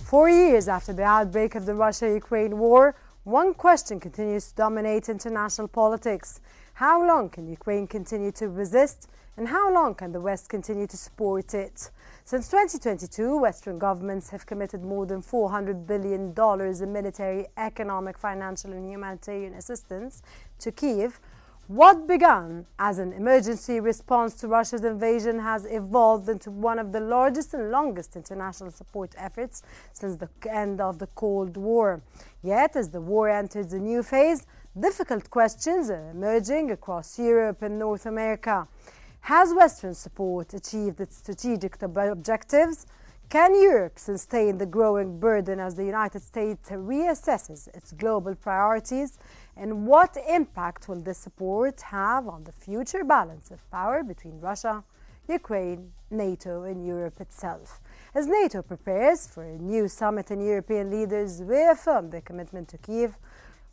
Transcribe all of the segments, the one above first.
4 years after the outbreak of the Russia-Ukraine war, one question continues to dominate international politics. How long can Ukraine continue to resist, and how long can the West continue to support it? Since 2022, Western governments have committed more than $400 billion in military, economic, financial and humanitarian assistance to Kyiv. What began as an emergency response to Russia's invasion has evolved into one of the largest and longest international support efforts since the end of the Cold War. Yet, as the war enters a new phase, difficult questions are emerging across Europe and North America. Has Western support achieved its strategic objectives? Can Europe sustain the growing burden as the United States reassesses its global priorities? And what impact will this support have on the future balance of power between Russia, Ukraine, NATO and Europe itself? As NATO prepares for a new summit and European leaders reaffirm their commitment to Kyiv,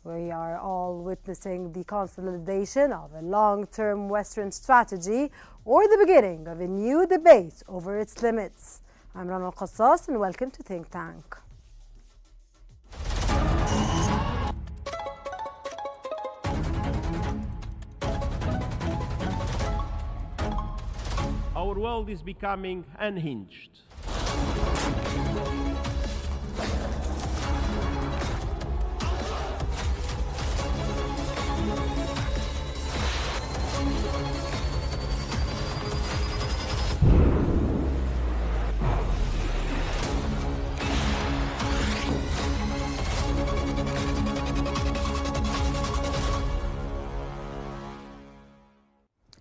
we are all witnessing the consolidation of a long-term Western strategy or the beginning of a new debate over its limits. I'm Rana Al-Qassas and welcome to Think Tank. Our world is becoming unhinged.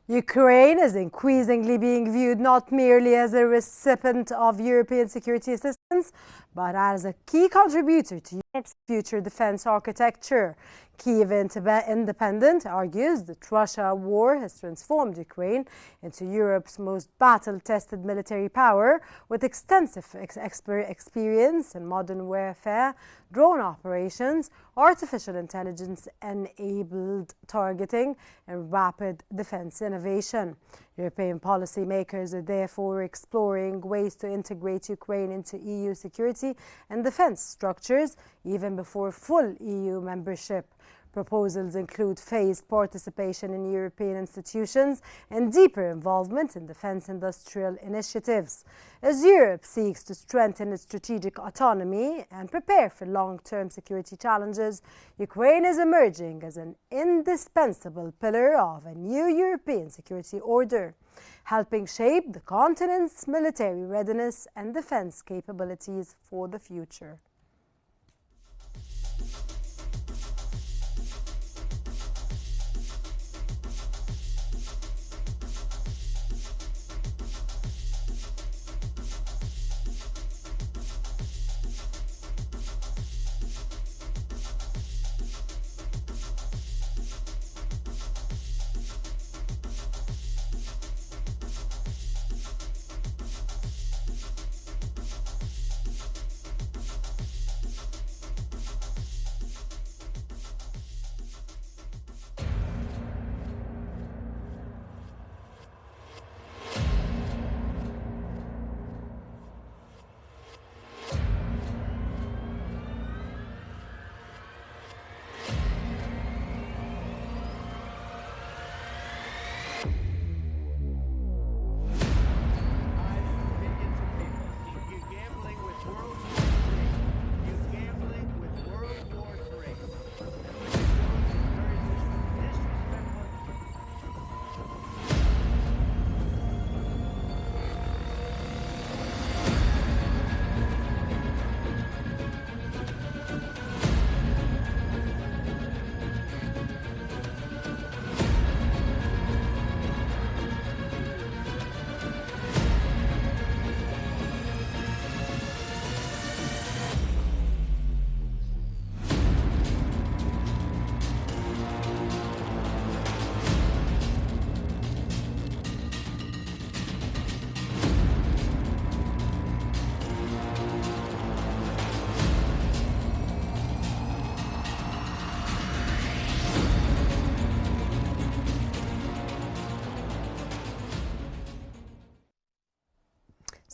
Ukraine is increasingly being viewed not merely as a recipient of European security assistance, but as a key contributor to Europe's future defense architecture. Kyiv Independent argues that Russia's war has transformed Ukraine into Europe's most battle-tested military power, with extensive experience in modern warfare, drone operations, artificial intelligence-enabled targeting, and rapid defense innovation. European policymakers are therefore exploring ways to integrate Ukraine into EU security and defense structures even before full EU membership. Proposals include phased participation in European institutions and deeper involvement in defense industrial initiatives. As Europe seeks to strengthen its strategic autonomy and prepare for long-term security challenges, Ukraine is emerging as an indispensable pillar of a new European security order, helping shape the continent's military readiness and defense capabilities for the future.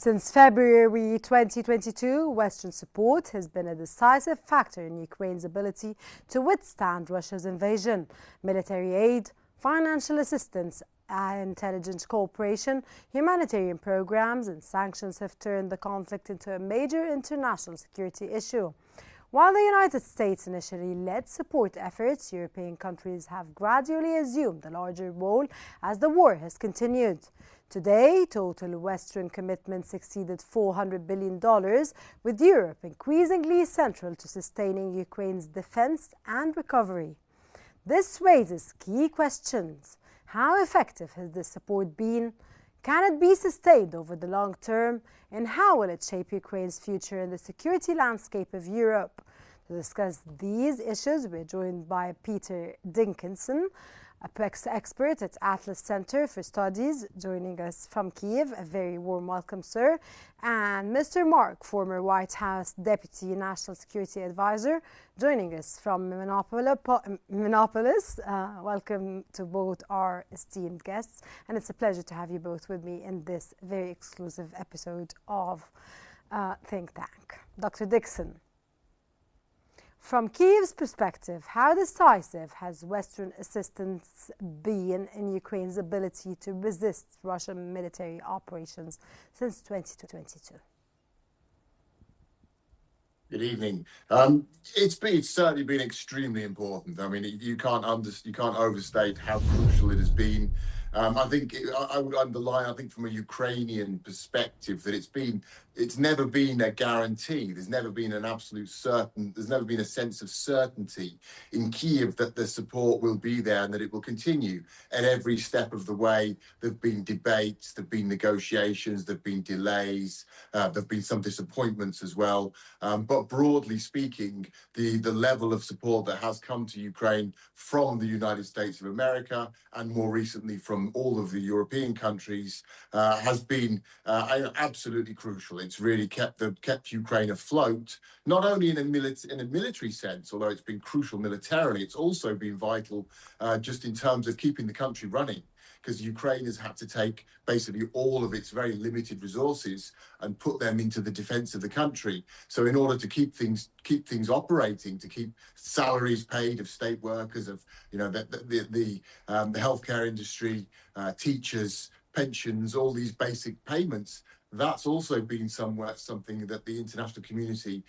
Since February 2022, Western support has been a decisive factor in Ukraine's ability to withstand Russia's invasion. Military aid, financial assistance, intelligence cooperation, humanitarian programs, and sanctions have turned the conflict into a major international security issue. While the United States initially led support efforts, European countries have gradually assumed a larger role as the war has continued. Today, total Western commitments exceeded $400 billion, with Europe increasingly central to sustaining Ukraine's defense and recovery. This raises key questions. How effective has this support been? Can it be sustained over the long term? And how will it shape Ukraine's future in the security landscape of Europe? To discuss these issues, we're joined by Peter Dinkinson, an expert at Atlas Center for Studies, joining us from Kiev. A very warm welcome, sir. And Mr. Mark, former White House Deputy National Security Advisor, joining us from Minneapolis. Welcome to both our esteemed guests. And it's a pleasure to have you both with me in this very exclusive episode of Think Tank. Dr. Dixon, from Kiev's perspective, how decisive has Western assistance been in Ukraine's ability to resist Russian military operations since 2022? Good evening. It's certainly been extremely important. I mean, you can't overstate how crucial it has been. I think I would underline, I think from a Ukrainian perspective, that it's never been a guarantee. There's never been an absolute certain, there's never been a sense of certainty in Kiev that the support will be there and that it will continue. At every step of the way, there've been debates, there've been negotiations, there've been delays, there've been some disappointments as well. But broadly speaking, the level of support that has come to Ukraine from the United States of America and more recently from all of the European countries has been absolutely crucial. It's really kept Ukraine afloat, not only in a military sense, although it's been crucial militarily. It's also been vital just in terms of keeping the country running, because Ukraine has had to take basically all of its very limited resources and put them into the defense of the country. So in order to keep things operating, to keep salaries paid of state workers, of the healthcare industry, teachers, pensions, all these basic payments, that's also been something that the international community,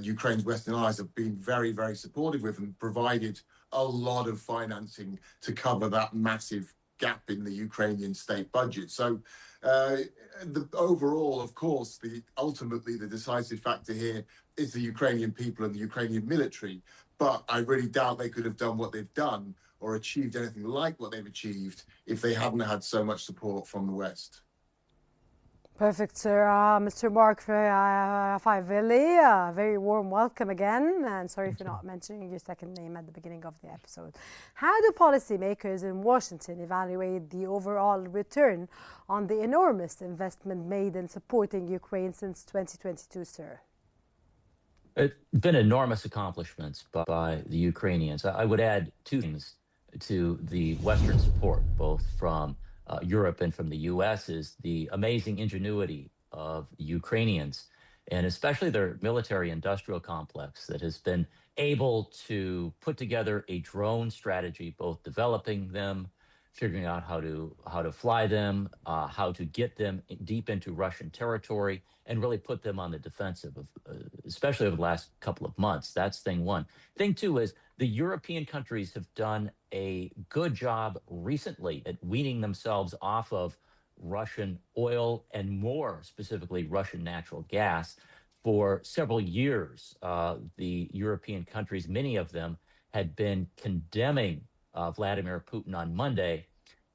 Ukraine's Western allies, have been very, very supportive with and provided a lot of financing to cover that massive gap in the Ukrainian state budget. So overall, of course, ultimately the decisive factor here is the Ukrainian people and the Ukrainian military. But I really doubt they could have done what they've done or achieved anything like what they've achieved if they hadn't had so much support from the West. Perfect, sir. Mr. Mark Faivili, a very warm welcome again, and sorry for not mentioning your second name at the beginning of the episode. How do policymakers in Washington evaluate the overall return on the enormous investment made in supporting Ukraine since 2022, sir? It's been enormous accomplishments by the Ukrainians. I would add two things to the Western support, both from Europe and from the US, is the amazing ingenuity of the Ukrainians, and especially their military industrial complex that has been able to put together a drone strategy, both developing them, figuring out how to fly them, how to get them deep into Russian territory, and really put them on the defensive, especially over the last couple of months. That's thing one. Thing two is the European countries have done a good job recently at weaning themselves off of Russian oil and more specifically Russian natural gas. For several years, the European countries, many of them, had been condemning Vladimir Putin on Monday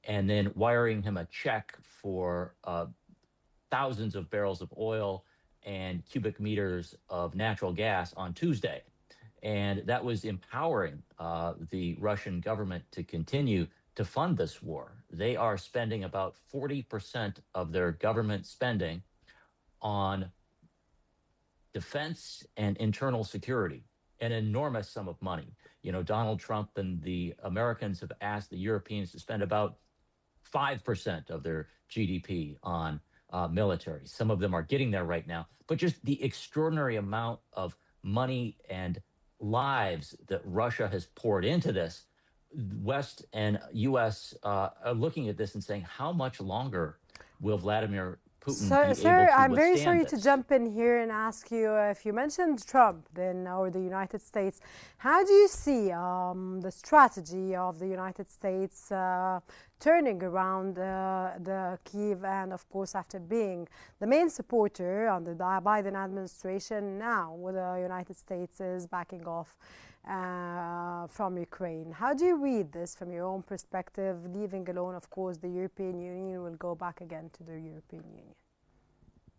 and then wiring him a check for thousands of barrels of oil and cubic meters of natural gas on Tuesday. And that was empowering the Russian government to continue to fund this war. They are spending about 40% of their government spending on defense and internal security, an enormous sum of money. You know, Donald Trump and the Americans have asked the Europeans to spend about 5% of their GDP on military. Some of them are getting there right now, but just the extraordinary amount of money and lives that Russia has poured into this, West and U.S. Are looking at this and saying, how much longer will Vladimir Putin So, be able sir, to I'm very withstand sorry to this? jump in here and ask you if you mentioned Trump then or the United States. How do you see the strategy of the United States turning around the Kiev and, of course, after being the main supporter under the Biden administration, now with the United States is backing off from Ukraine? How do you read this from your own perspective, leaving alone, of course, the European Union will go back again to the European Union?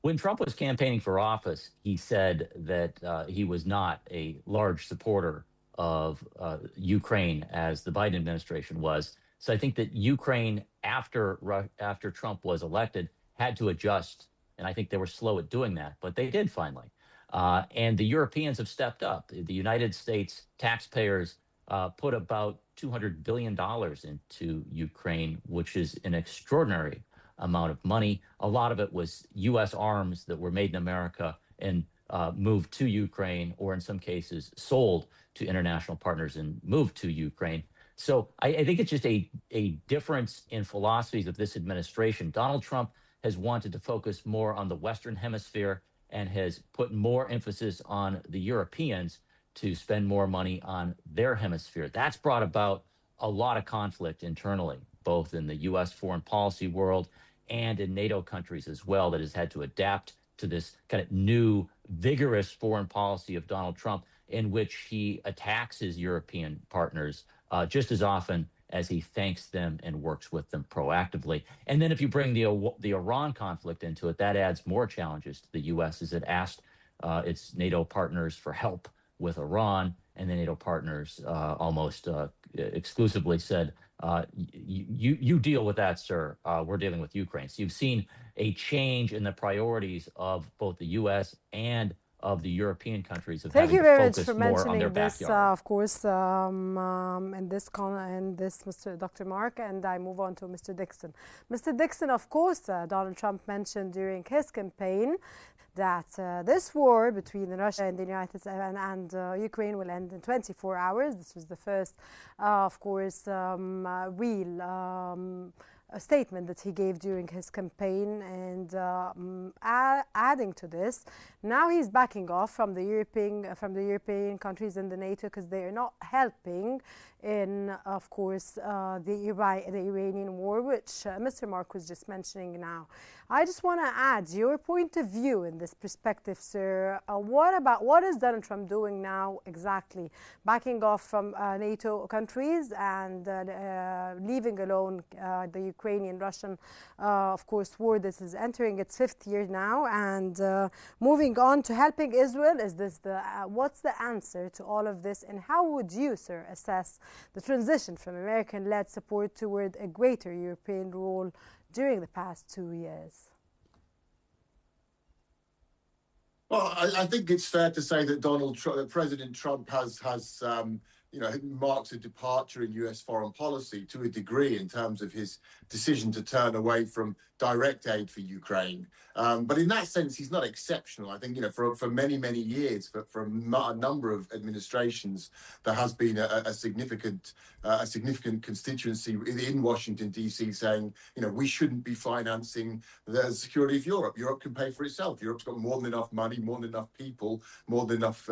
When Trump was campaigning for office, he said that he was not a large supporter of Ukraine as the Biden administration was. So I think that Ukraine, after Trump was elected, had to adjust, and I think they were slow at doing that, but they did finally. And the Europeans have stepped up. The United States taxpayers put about $200 billion into Ukraine, which is an extraordinary amount of money. A lot of it was U.S. arms that were made in America and moved to Ukraine, or in some cases sold to international partners and moved to Ukraine. So I think it's just a difference in philosophies of this administration. Donald Trump has wanted to focus more on the Western Hemisphere and has put more emphasis on the Europeans to spend more money on their hemisphere. That's brought about a lot of conflict internally, both in the U.S. foreign policy world and in NATO countries as well, that has had to adapt to this kind of new, vigorous foreign policy of Donald Trump, in which he attacks his European partners just as often as he thanks them and works with them proactively. And then if you bring the Iran conflict into it, that adds more challenges to the U.S. as it asked its NATO partners for help with Iran, and the NATO partners almost exclusively said, you deal with that, sir. We're dealing with Ukraine. So you've seen a change in the priorities of both the U.S. and of the European countries of Thank having you to very much for focus more on their mentioning this, backyard. of course, and this, Mr. Dr. Mark, and I move on to Mr. Dixon. Mr. Dixon, of course, Donald Trump mentioned during his campaign that this war between Russia and the United States and Ukraine will end in 24 hours. This was the first, of course, real a statement that he gave during his campaign, and adding to this, now he's backing off from the European countries in the NATO because they are not helping in, of course, the Iranian war, which Mr. Mark was just mentioning now. I just want to add your point of view in this perspective, sir. What is Donald Trump doing now exactly? Backing off from NATO countries and leaving alone the Ukrainian-Russian, of course, war. This is entering its 5th year now, and moving on to helping Israel. Is this what's the answer to all of this, and how would you, sir, assess the transition from American-led support toward a greater European role during the past 2 years? Well, I think it's fair to say that President Trump has marks a departure in U.S. foreign policy to a degree in terms of his decision to turn away from direct aid for Ukraine. But in that sense, he's not exceptional. I think, for many, many years, for a number of administrations, there has been a significant constituency in Washington, D.C. saying, we shouldn't be financing the security of Europe. Europe can pay for itself. Europe's got more than enough money, more than enough people, more than enough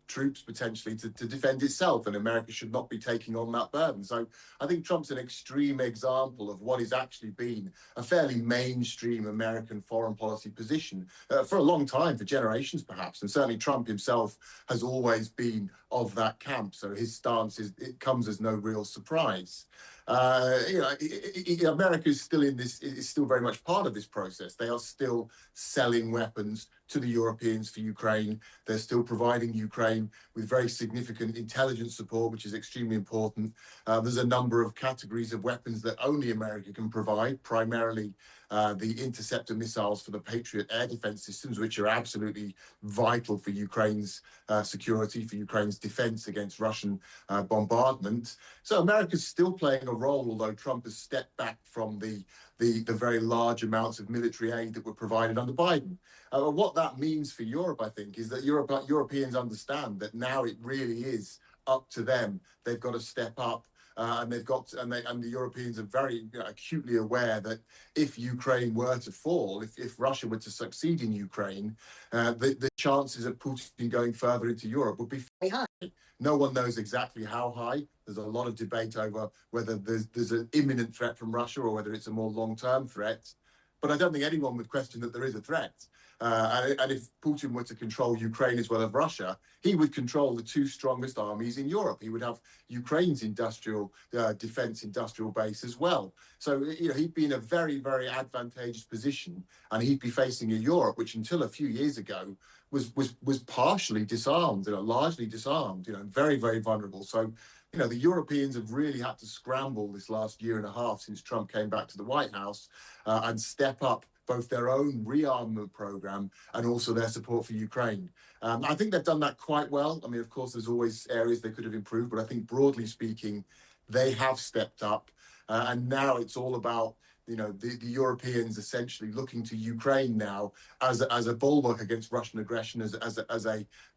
troops potentially to defend itself, and America should not be taking on that burden. So I think Trump's an extreme example of what has actually been a fairly mainstream American foreign policy position for a long time, for generations perhaps, and certainly Trump himself has always been of that camp. So his stance it comes as no real surprise. America is still very much part of this process. They are still selling weapons to the Europeans for Ukraine. They're still providing Ukraine with very significant intelligence support, which is extremely important. There's a number of categories of weapons that only America can provide, primarily the interceptor missiles for the Patriot air defense systems, which are absolutely vital for Ukraine's security, for Ukraine's defense against Russian bombardment. So America's still playing a role, although Trump has stepped back from the very large amounts of military aid that were provided under Biden. What that means for Europe, I think, is that Europeans understand that now it really is up to them. They've got to step up. And the Europeans are very acutely aware that if Ukraine were to fall, if Russia were to succeed in Ukraine, the chances of Putin going further into Europe would be very high. No one knows exactly how high. There's a lot of debate over whether there's an imminent threat from Russia or whether it's a more long-term threat. But I don't think anyone would question that there is a threat. And if Putin were to control Ukraine as well as Russia, he would control the two strongest armies in Europe. He would have Ukraine's defense industrial base as well. So, he'd be in a very, very advantageous position, and he'd be facing a Europe which until a few years ago was partially disarmed, largely disarmed, very, very vulnerable. So, the Europeans have really had to scramble this last year and a half since Trump came back to the White House and step up both their own rearmament program and also their support for Ukraine. I think they've done that quite well. I mean, of course, there's always areas they could have improved, but I think broadly speaking, they have stepped up. And now it's all about the Europeans essentially looking to Ukraine now as a bulwark against Russian aggression, as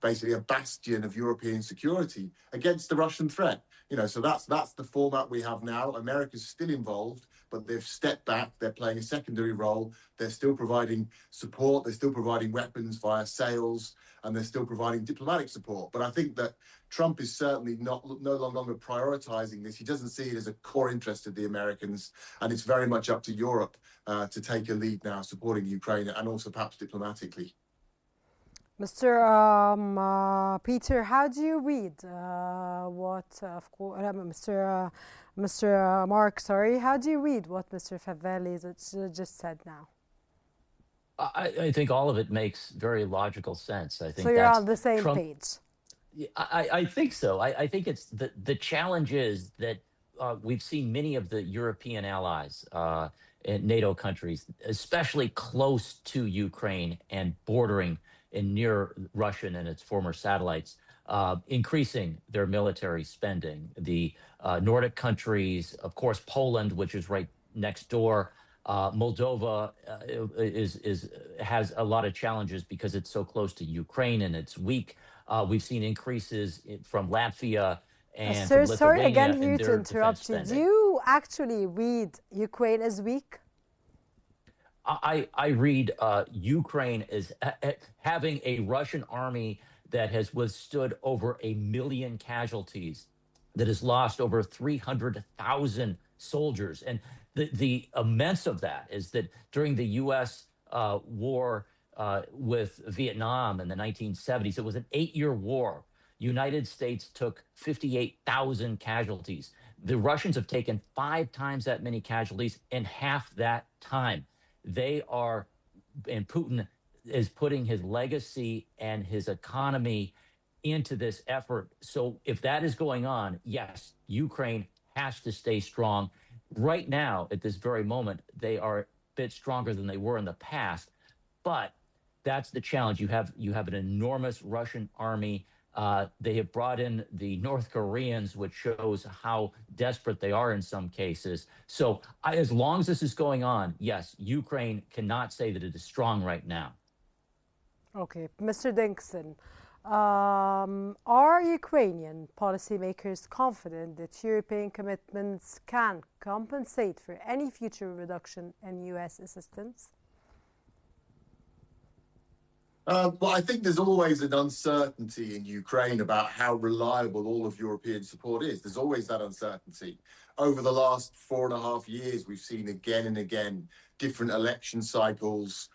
basically a bastion of European security against the Russian threat. So that's the format we have now. America's still involved, but they've stepped back. They're playing a secondary role. They're still providing support. They're still providing weapons via sales, and they're still providing diplomatic support. But I think that Trump is certainly no longer prioritizing this. He doesn't see it as a core interest of the Americans, and it's very much up to Europe to take a lead now, supporting Ukraine and also perhaps diplomatically. Mr. Peter, how do you read Mr. Mark, sorry, how do you read what Mr. Favelli just said now? I think all of it makes very logical sense. I think so you're on the same page. I think so. I think it's the challenge is that we've seen many of the European allies and NATO countries, especially close to Ukraine and bordering and near Russia and its former satellites, increasing their military spending. The Nordic countries, of course, Poland, which is right next door. Moldova has a lot of challenges because it's so close to Ukraine and it's weak. We've seen increases from Latvia and from Lithuania. Sorry again here to interrupt you. Do you actually read Ukraine as weak? I read Ukraine as having a Russian army that has withstood over 1 million casualties, that has lost over 300,000 soldiers. And the immense of that is that during the U.S. war with Vietnam in the 1970s, it was an 8-year war. United States took 58,000 casualties. The Russians have taken 5 times that many casualties in half that time. And Putin is putting his legacy and his economy into this effort. So if that is going on, yes, Ukraine has to stay strong. Right now, at this very moment, they are a bit stronger than they were in the past. But that's the challenge. You have an enormous Russian army. They have brought in the North Koreans, which shows how desperate they are in some cases. So as long as this is going on, yes, Ukraine cannot say that it is strong right now. Okay. Mr. Dinkson, are Ukrainian policymakers confident that European commitments can compensate for any future reduction in U.S. assistance? Well, I think there's always an uncertainty in Ukraine about how reliable all of European support is. There's always that uncertainty. Over the last 4.5 years, we've seen again and again different election cycles.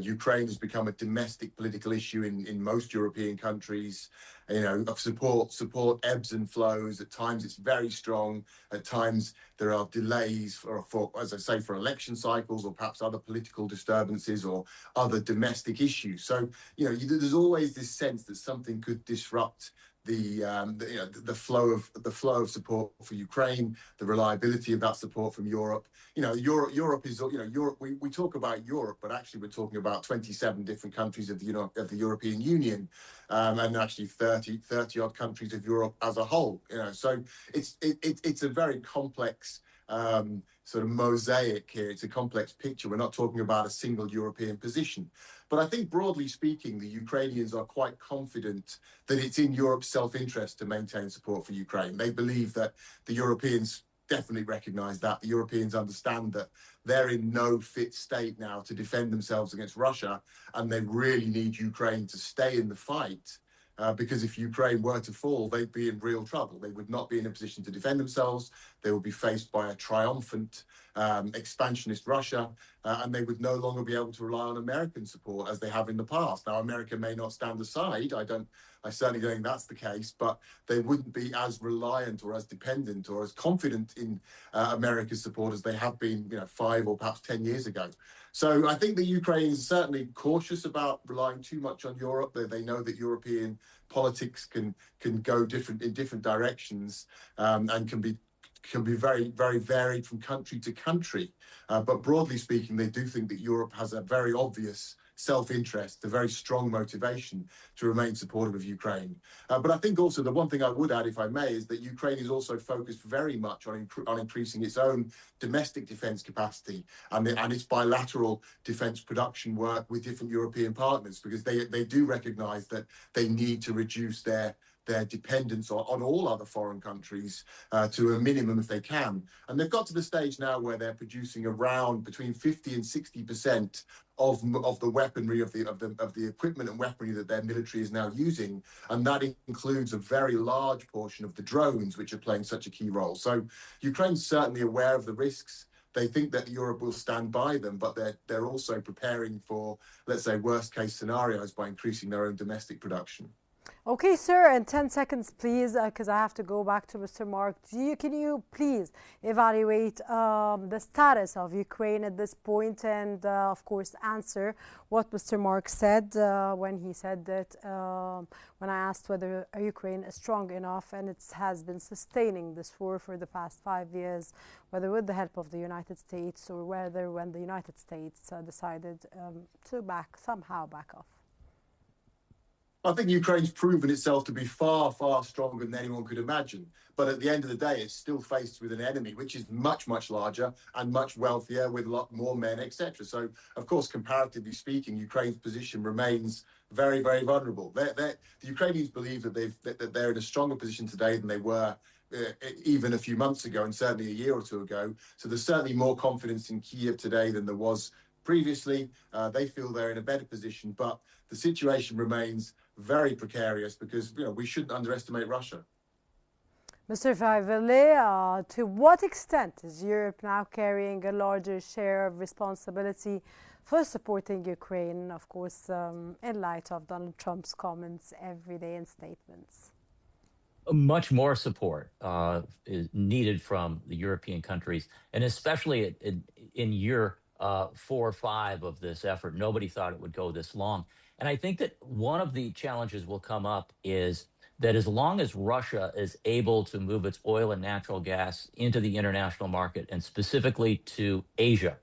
Ukraine has become a domestic political issue in most European countries. Support ebbs and flows. At times it's very strong. At times there are delays for as I say, for election cycles or perhaps other political disturbances or other domestic issues. So, there's always this sense that something could disrupt the flow of support for Ukraine, the reliability of that support from Europe. Europe is Europe. We talk about Europe, but actually we're talking about 27 different countries of the European Union, and actually 30 odd countries of Europe as a whole. So it's a very complex sort of mosaic here. It's a complex picture. We're not talking about a single European position. But I think broadly speaking, the Ukrainians are quite confident that it's in Europe's self-interest to maintain support for Ukraine. They believe that the Europeans definitely recognize that. The Europeans understand that they're in no fit state now to defend themselves against Russia, and they really need Ukraine to stay in the fight. Because if Ukraine were to fall, they'd be in real trouble. They would not be in a position to defend themselves. They would be faced by a triumphant expansionist Russia, and they would no longer be able to rely on American support as they have in the past. Now, America may not stand aside. I certainly don't think that's the case, but they wouldn't be as reliant or as dependent or as confident in America's support as they have been, 5 or perhaps 10 years ago. So I think the Ukrainians are certainly cautious about relying too much on Europe. They know that European politics can go in different directions, and can be very, very varied from country to country. But broadly speaking, they do think that Europe has a very obvious self-interest, a very strong motivation to remain supportive of Ukraine. But I think also the one thing I would add, if I may, is that Ukraine is also focused very much on increasing its own domestic defence capacity and its bilateral defence production work with different European partners, because they do recognise that they need to reduce their dependence on all other foreign countries to a minimum if they can. And they've got to the stage now where they're producing around between 50 and 60% of the weaponry, of the equipment and weaponry that their military is now using, and that includes a very large portion of the drones, which are playing such a key role. So Ukraine's certainly aware of the risks. They think that Europe will stand by them, but they're also preparing for, let's say, worst case scenarios by increasing their own domestic production. Okay, sir, and 10 seconds, please, because I have to go back to Mr. Mark. Can you please evaluate the status of Ukraine at this point and, of course, answer what Mr. Mark said when he said that, when I asked whether Ukraine is strong enough and it has been sustaining this war for the past 5 years, whether with the help of the United States or whether when the United States decided to somehow back off. I think Ukraine's proven itself to be far, far stronger than anyone could imagine. But at the end of the day, it's still faced with an enemy which is much, much larger and much wealthier, with a lot more men, etc. So, of course, comparatively speaking, Ukraine's position remains very, very vulnerable. The Ukrainians believe that they're in a stronger position today than they were even a few months ago, and certainly a year or two ago. So there's certainly more confidence in Kyiv today than there was previously. They feel they're in a better position, but the situation remains very precarious because we shouldn't underestimate Russia. Mr. Faivale, to what extent is Europe now carrying a larger share of responsibility for supporting Ukraine, of course, in light of Donald Trump's comments every day and statements? Much more support is needed from the European countries, and especially in year 4 or 5 of this effort. Nobody thought it would go this long. And I think that one of the challenges will come up is that as long as Russia is able to move its oil and natural gas into the international market, and specifically to Asia,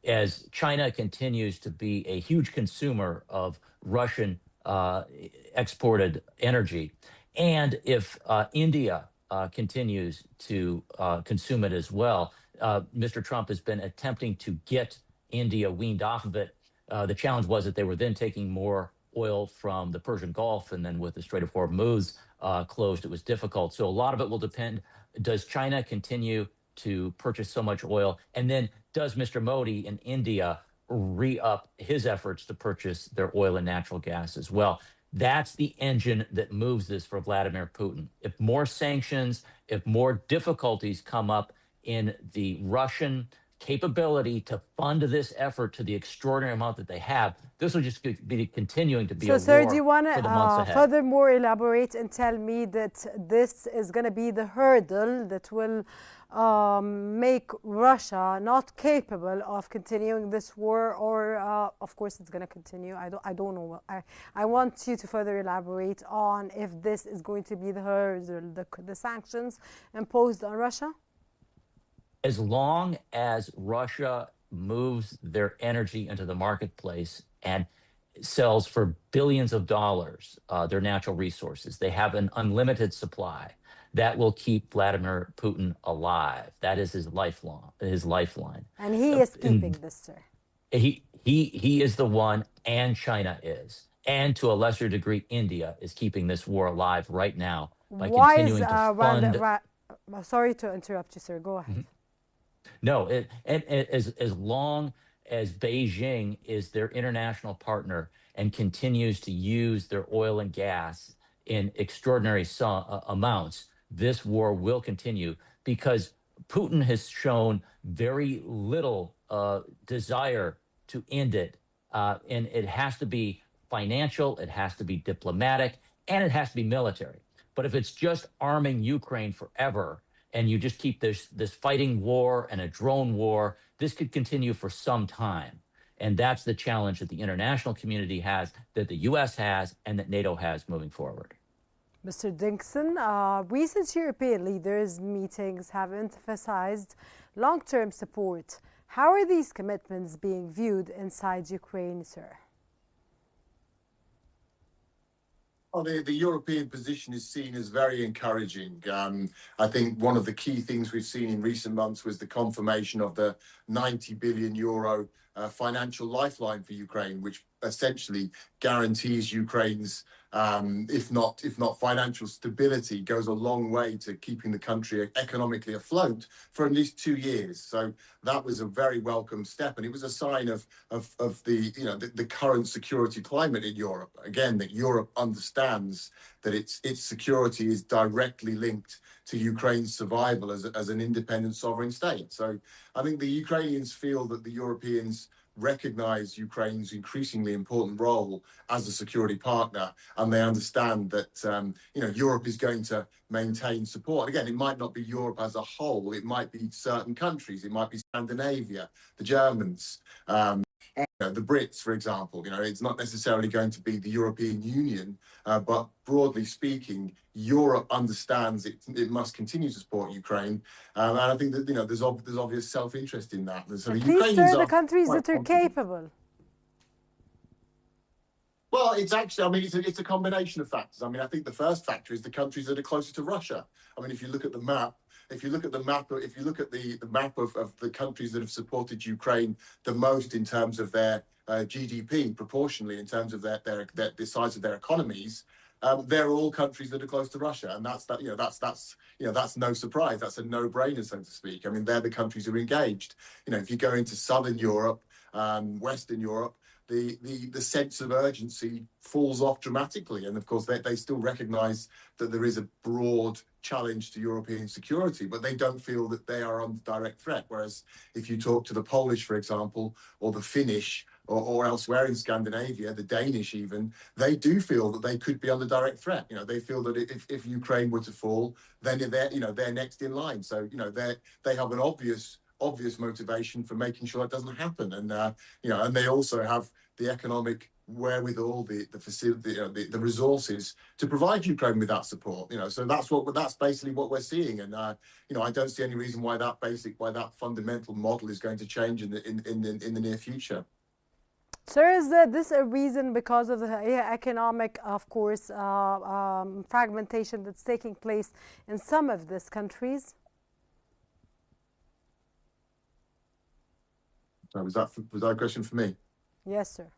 as China continues to be a huge consumer of Russian exported energy, and if India continues to consume it as well, Mr. Trump has been attempting to get India weaned off of it. The challenge was that they were then taking more oil from the Persian Gulf, and then with the Strait of Hormuz closed, it was difficult. So a lot of it will depend. Does China continue to purchase so much oil? And then does Mr. Modi in India re-up his efforts to purchase their oil and natural gas as well? That's the engine that moves this for Vladimir Putin. If more sanctions, if more difficulties come up in the Russian capability to fund this effort to the extraordinary amount that they have, this will just be continuing to be a war sir, do you want for the months to ahead. furthermore elaborate and tell me that this is going to be the hurdle that will make Russia not capable of continuing this war, or of course it's going to continue? I don't know. I want you to further elaborate on if this is going to be the sanctions imposed on Russia. As long as Russia moves their energy into the marketplace and sells for billions of dollars their natural resources, they have an unlimited supply. That will keep Vladimir Putin alive. That is his lifeline. And he is keeping And this, sir. he is the one, and China is, and to a lesser degree, India is keeping this war alive right now by Why is continuing to fund. sorry to interrupt you, sir. Go ahead. No, and as long as Beijing is their international partner and continues to use their oil and gas in extraordinary amounts, this war will continue because Putin has shown very little desire to end it. And it has to be financial, it has to be diplomatic, and it has to be military. But if it's just arming Ukraine forever, and you just keep this fighting war and a drone war, this could continue for some time. And that's the challenge that the international community has, that the U.S. has, and that NATO has moving forward. Mr. Dinkson, recent European leaders' meetings have emphasized long-term support. How are these commitments being viewed inside Ukraine, sir? Well, the European position is seen as very encouraging. I think one of the key things we've seen in recent months was the confirmation of the 90 billion euro financial lifeline for Ukraine, which essentially guarantees Ukraine's, if not financial stability, goes a long way to keeping the country economically afloat for at least 2 years. So that was a very welcome step, and it was a sign of the current security climate in Europe. Again, that Europe understands that its security is directly linked to Ukraine's survival as an independent sovereign state. So I think the Ukrainians feel that the Europeans recognize Ukraine's increasingly important role as a security partner, and they understand that Europe is going to maintain support. Again, it might not be Europe as a whole; it might be certain countries. It might be Scandinavia, the Germans, the Brits, for example. It's not necessarily going to be the European Union, but broadly speaking, Europe understands it must continue to support Ukraine, and I think that there's obvious self-interest in that. So the Ukrainians are the countries that are capable. Well, it's actually, it's a combination of factors. I think the first factor is the countries that are closer to Russia. If you look at the map, if you look at the map of the countries that have supported Ukraine the most in terms of their GDP, proportionally in terms of the size of their economies, they're all countries that are close to Russia, and that's no surprise. That's a no-brainer, so to speak. They're the countries who are engaged. If you go into Southern Europe, Western Europe, the sense of urgency falls off dramatically. And of course, they still recognise that there is a broad challenge to European security, but they don't feel that they are under direct threat. Whereas if you talk to the Polish, for example, or the Finnish, or elsewhere in Scandinavia, the Danish even, they do feel that they could be under direct threat. They feel that if Ukraine were to fall, then they're next in line. So they have an obvious motivation for making sure it doesn't happen, and they also have the economic wherewithal, the facility, the resources to provide Ukraine with that support. So that's basically what we're seeing, and I don't see any reason why that fundamental model is going to change in the near future. Sir, is this a reason because of the economic, of course, fragmentation that's taking place in some of these countries? Was that a question for me? Yes, sir.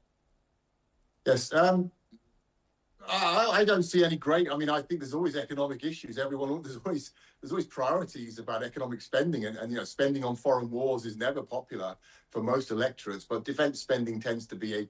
Yes. I don't see any great. I think there's always economic issues. There's always priorities about economic spending, and spending on foreign wars is never popular for most electorates. But defence spending tends to be a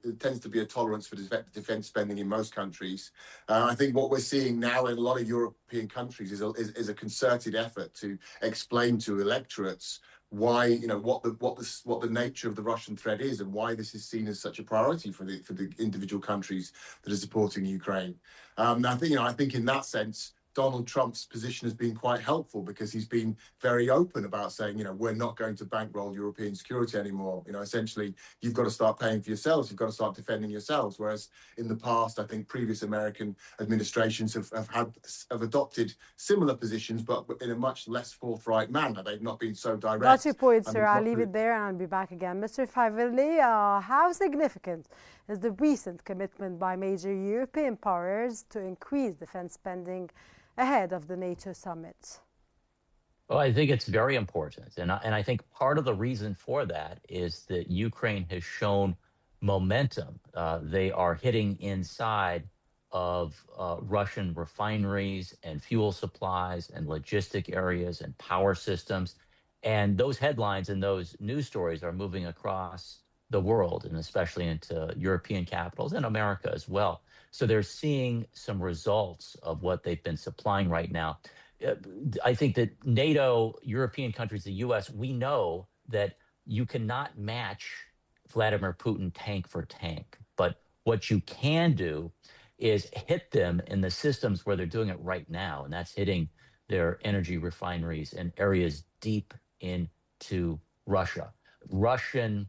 tolerance for defence spending in most countries. I think what we're seeing now in a lot of European countries is a concerted effort to explain to electorates why what the nature of the Russian threat is, and why this is seen as such a priority for the individual countries that are supporting Ukraine. I think in that sense, Donald Trump's position has been quite helpful because he's been very open about saying, we're not going to bankroll European security anymore. Essentially, you've got to start paying for yourselves. You've got to start defending yourselves. Whereas in the past, I think previous American administrations have adopted similar positions, but in a much less forthright manner. They've not been so direct. Got your point, sir. I'll leave it there and I'll be back again. Mr. Favilli, how significant is the recent commitment by major European powers to increase defense spending ahead of the NATO summit? Well, I think it's very important. And I think part of the reason for that is that Ukraine has shown momentum. They are hitting inside of Russian refineries and fuel supplies and logistic areas and power systems. And those headlines and those news stories are moving across the world, and especially into European capitals and America as well. So they're seeing some results of what they've been supplying right now. I think that NATO, European countries, the US, we know that you cannot match Vladimir Putin tank for tank. But what you can do is hit them in the systems where they're doing it right now. And that's hitting their energy refineries and areas deep into Russia. Russian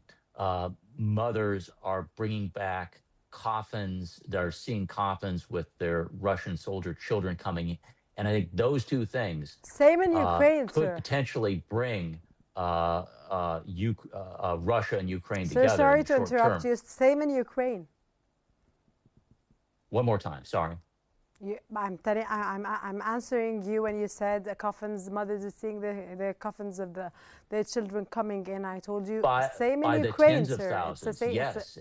mothers are bringing back coffins. They're seeing coffins with their Russian soldier children coming in. And I think those two things Same in Ukraine, could sir. potentially bring Russia and Ukraine Sir, together. sorry in the to short interrupt term. you. Same in Ukraine. One more time, sorry. I'm answering you when you said the coffins, mothers are seeing the coffins of their children coming in. I told you same in Ukraine, tens of sir. thousands, It's yes.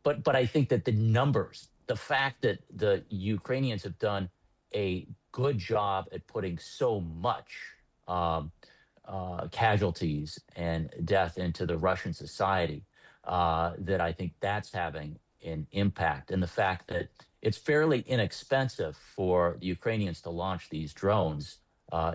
But I think that the numbers, the fact that the Ukrainians have done a good job at putting so much casualties and death into the Russian society, that I think that's having an impact. And the fact that it's fairly inexpensive for the Ukrainians to launch these drones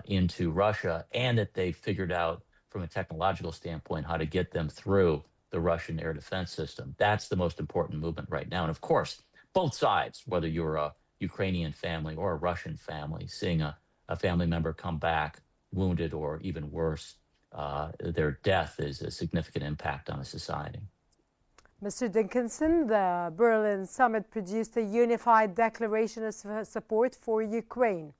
into Russia, and that they've figured out from a technological standpoint how to get them through the Russian air defense system. That's the most important movement right now. And of course, both sides, whether you're a Ukrainian family or a Russian family, seeing a family member come back wounded or even worse, their death is a significant impact on a society. Mr. Dickinson, the Berlin summit produced a unified declaration of support for Ukraine.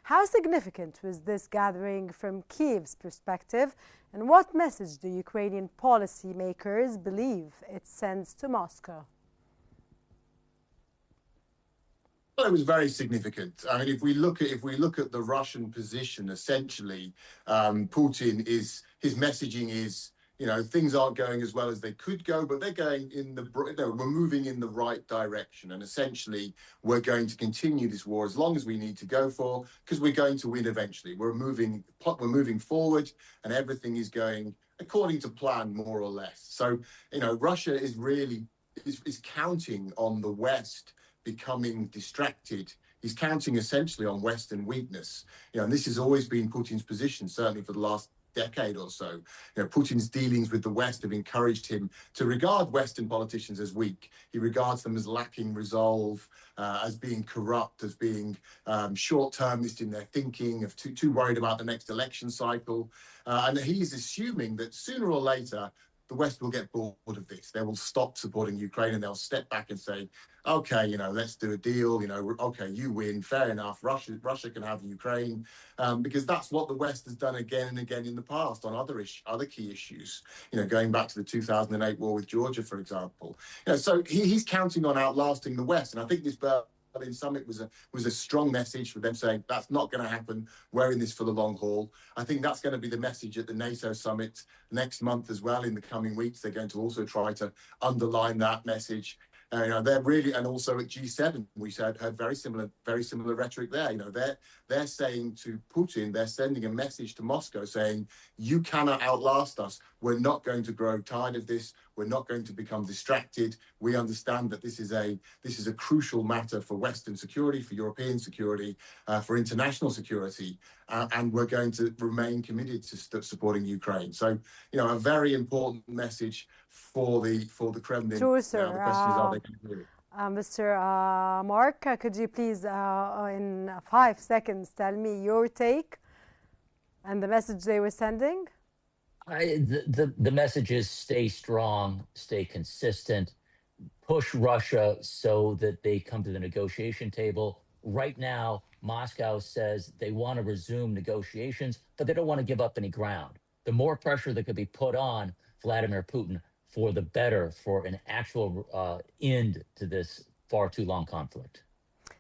How significant was this gathering from Kiev's perspective, and what message do Ukrainian policymakers believe it sends to Moscow? Well, it was very significant. I mean, if we look at the Russian position, essentially, Putin his messaging is, things aren't going as well as they could go, but they're going we're moving in the right direction. And essentially, we're going to continue this war as long as we need to go for, because we're going to win eventually. We're moving forward, and everything is going according to plan, more or less. So, Russia is really is counting on the West becoming distracted. He's counting essentially on Western weakness. And this has always been Putin's position, certainly for the last decade or so. Putin's dealings with the West have encouraged him to regard Western politicians as weak. He regards them as lacking resolve, as being corrupt, as being short-termist in their thinking, of too worried about the next election cycle. And he's assuming that sooner or later, the West will get bored of this. They will stop supporting Ukraine and they'll step back and say, okay, let's do a deal. Okay, you win. Fair enough. Russia can have Ukraine, because that's what the West has done again and again in the past on other key issues. Going back to the 2008 war with Georgia, for example. So he's counting on outlasting the West, and I think this Berlin summit was a strong message for them, saying that's not going to happen. We're in this for the long haul. I think that's going to be the message at the NATO summit next month as well. In the coming weeks, they're going to also try to underline that message. They're really, and also at G7, we heard very similar rhetoric there. They're saying to Putin, they're sending a message to Moscow saying, you cannot outlast us. We're not going to grow tired of this. We're not going to become distracted. We understand that this is a crucial matter for Western security, for European security, for international security, and we're going to remain committed to supporting Ukraine. So, a very important message for the Kremlin. True, sir. The question is, are they going to do it? Mr. Mark, could you please, in 5 seconds, tell me your take and the message they were sending? The message is stay strong, stay consistent, push Russia so that they come to the negotiation table. Right now, Moscow says they want to resume negotiations, but they don't want to give up any ground. The more pressure that could be put on Vladimir Putin, for the better, for an actual end to this far too long conflict.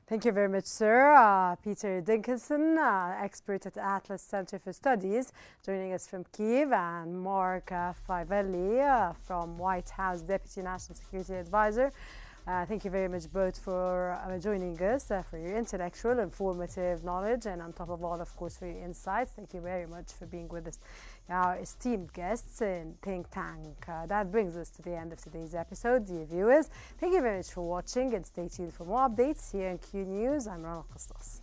Thank you very much, sir. Peter Dinkelson, expert at Atlas Center for Studies, joining us from Kyiv, and Mark Fivelli from White House Deputy National Security Advisor. Thank you very much both for joining us, for your intellectual, informative knowledge, and on top of all, of course, for your insights. Thank you very much for being with us, our esteemed guests in Think Tank. That brings us to the end of today's episode. Dear viewers, thank you very much for watching, and stay tuned for more updates here on Q News. I'm Rana Qastas.